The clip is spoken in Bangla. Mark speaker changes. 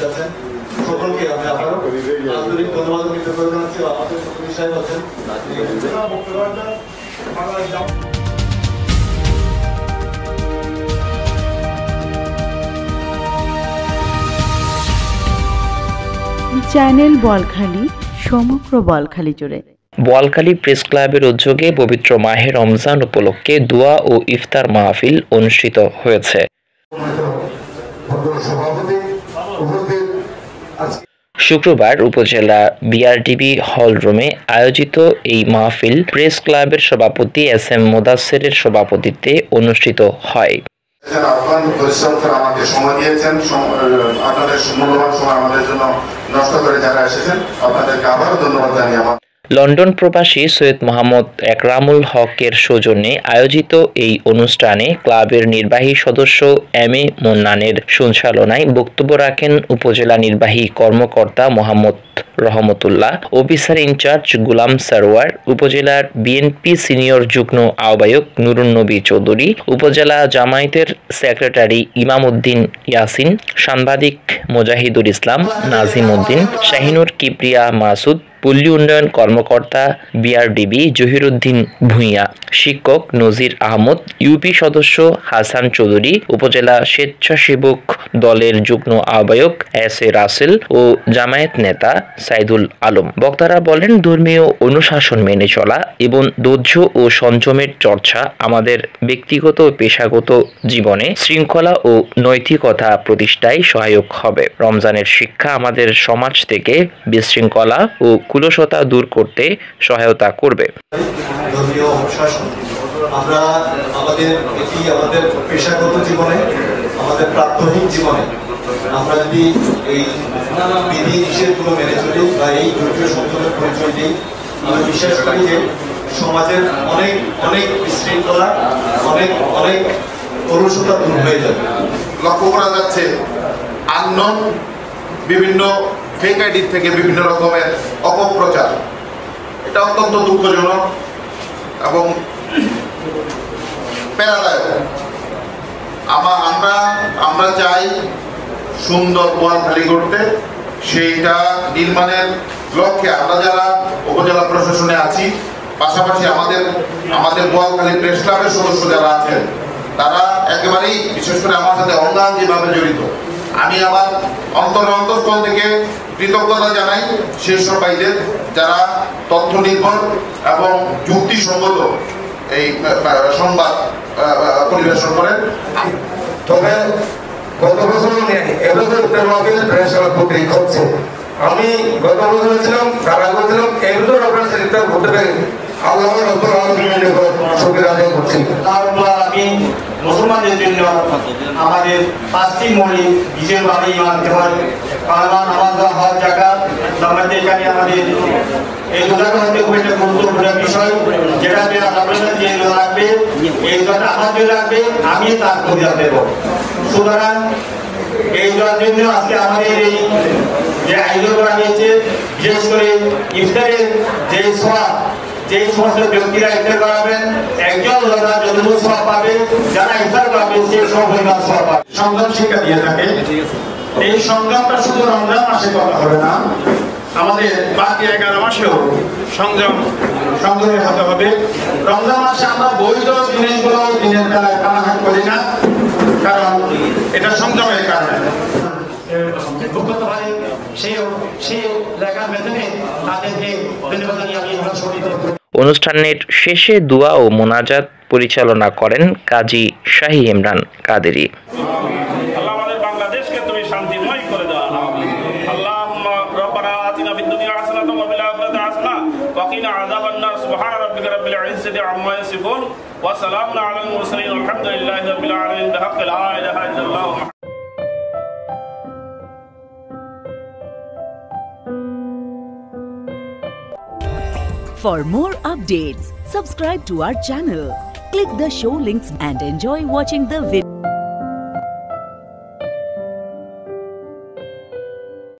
Speaker 1: উপস্থিত আছেন সকলকে আমি আবারও আন্তরিক ধন্যবাদ কৃতজ্ঞতা জানাচ্ছি। আমাদের সকল সাহেব আছেন
Speaker 2: চ্যানেল বলখালি সমগ্র বলখালি জুড়ে।
Speaker 3: বোয়ালখালী প্রেস ক্লাবের উদ্যোগে পবিত্র মাহে রমজান উপলক্ষে দোয়া ও ইফতার মাহফিল অনুষ্ঠিত হয়েছে। শুক্রবার উপজেলা বিআরটিবি হল রুমে আয়োজিত এই মাহফিল প্রেস ক্লাবের সভাপতি এস এম মোদাসেরের সভাপতিত্বে অনুষ্ঠিত হয়।
Speaker 4: আমাকে সময় দিয়েছেন, আপনাদের মূল্যবান সময় আমাদের জন্য নষ্ট করে যারা এসেছেন আপনাদেরকে আবারও ধন্যবাদ জানিয়ে
Speaker 3: লন্ডন প্রবাসী সৈয়দ মোহাম্মদ একরামুল হকের সৌজন্যে আয়োজিত এই অনুষ্ঠানে ক্লাবের নির্বাহী সদস্য এম এ মোন্নানের সঞ্চালনায় বক্তব্য রাখেন উপজেলা নির্বাহী কর্মকর্তা মোহাম্মদ রহমতুল্লাহ, অফিসার ইনচার্জ গুলাম সারোয়ার, উপজেলার বিএনপি সিনিয়র যুগ্ম আহ্বায়ক নুরুন নবী চৌধুরী, উপজেলা জামায়াতের সেক্রেটারি ইমাম উদ্দিন ইয়াসিন, সাংবাদিক মুজাহিদুল ইসলাম, নাজিম উদ্দিন, শাহিনুর কিবরিয়া মাসুদ, পল্লী উন্নয়ন কর্মকর্তা বিআরডিবি জহিরুদ্দিন ভূঁইয়া, শিক্ষক নজির আহমদ, ইউপি সদস্য হাসান চৌধুরী, উপজেলা স্বেচ্ছাসেবক দলের যুগ্ম আহ্বায়ক এস এ রাসেল ও জামায়াত নেতা সাইদুল আলম। বক্তারা বলেন, ধর্মীয় অনুশাসন মেনে চলা এবং ধৈর্য ও সংযমের চর্চা আমাদের ব্যক্তিগত ও পেশাগত জীবনে শৃঙ্খলা ও নৈতিকতা প্রতিষ্ঠায় সহায়ক হবে। রমজানের শিক্ষা আমাদের সমাজ থেকে বিশৃঙ্খলা ও কুলসতা দূর করতে সহায়তা করবে।
Speaker 1: ধর্মীয় অনুশাসন আমরা আমাদের পেশাগত জীবনে, আমাদের প্রাত্যহিক জীবনে আমরা যদি এই বিধি নিষেধগুলো মেনে চলি বা এই ধৈর্য সংযমের পরিচয় দিই, আমি বিশ্বাস করি যে সমাজের অনেক অনেক বিশৃঙ্খলা, অনেক অনেক অলসতা দূর হয়ে যাবে।
Speaker 4: লক্ষ্য করা যাচ্ছে আননোন বিভিন্ন ফেক আইডি থেকে বিভিন্ন রকমের অপপ্রচার, এটা অত্যন্ত দুঃখজনক এবং প্রেরণাদায়ক। আমরা চাই সুন্দর বোয়ালখালী করতে, সেইটা নির্মাণের লক্ষ্যে আমরা যারা উপজেলা প্রশাসনে আছি, পাশাপাশি আমাদের বোয়ালখালী প্রেস ক্লাবের সদস্য যারা আছেন, তারা একেবারেই বিশেষ করে আমার সাথে অঙ্গাঙ্গিভাবে জড়িত। আমি আমার অন্তঃস্থল থেকে কৃতজ্ঞতা জানাই সেই সব ভাইদের যারা তথ্য নির্ভর এবং যুক্তিসঙ্গত এই সংবাদ পরিবেশন করেন।
Speaker 5: তবে গত বছর এবছর প্রেস পত্রিক হচ্ছে, আমি গত বছর ছিলাম, তারা করছিলাম, এবছর আপনার সেটা ঘটতে পারে। আল্লাহ রব্বুল আলামিনের নিকট শুকরিয়া আদায় করছি।
Speaker 6: আমি মুসলমানদের জন্য আমাদের 5টি মৌলিক বিশেষভাবে মানতে হয়। কারণ আমাদের হজ জাকাত আমাদের এখানে আমাদের এই রোজাটা হচ্ছে খুব একটা গুরুত্বপূর্ণ বিষয়, যেটা আপনারা যে রাখবে এই রোজাটা আমার জন্য রাখবে, আমি তার পরিহার দেব। সুতরাং এই রোজার জন্য আজকে আমাদের এই যে আয়োজন করা হয়েছে, বিশেষ করে ইফতারের যে সওয়াব, যে সমস্ত ব্যক্তিরা ইফতার করাবেন, একজন রোজা যতটুকু সওয়াব পাবে, যারা ইফতার করবে সেই সব পরিমাণ সওয়াব পাবে। সংগ্রাম শিক্ষা দিয়ে থাকে। এই সংগ্রামটা শুধু রমজান মাসে করা হবে না, আমাদের বাকি 11 মাসেও সংগ্রামে হতে হবে। রমজান মাসে আমরা বৈধ জিনিসগুলো দিনের বেলায় পানাহার করি না, কারণ এটা সংগ্রামের কারণে।
Speaker 3: অনুষ্ঠানের শেষে দোয়া ও মোনাজাত পরিচালনা করেন কাজী শাহী ইমরান কাদেরী।
Speaker 7: আল্লাহ আমাদের বাংলাদেশকে তুমি শান্তিময় করে দাও। আল্লাহুম্মা রাব্বানা আতিনা ফিদ দুনিয়া হাসানাতাও ওয়া ফিল আখিরাতি হাসানাতাও ওয়া কিনা আযাবান নার। সুবহানা রাব্বিকা রাব্বিল ইজ্জাতি আম্মা ইয়াসিফুন ওয়া সালামুন আলাল মুরসালিন আলহামদুলিল্লাহি রাব্বিল আলামিন বিহাক্কি লা ইলাহা ইল্লাল্লাহ।
Speaker 8: For more updates, subscribe to our channel, click the show links and enjoy watching the video.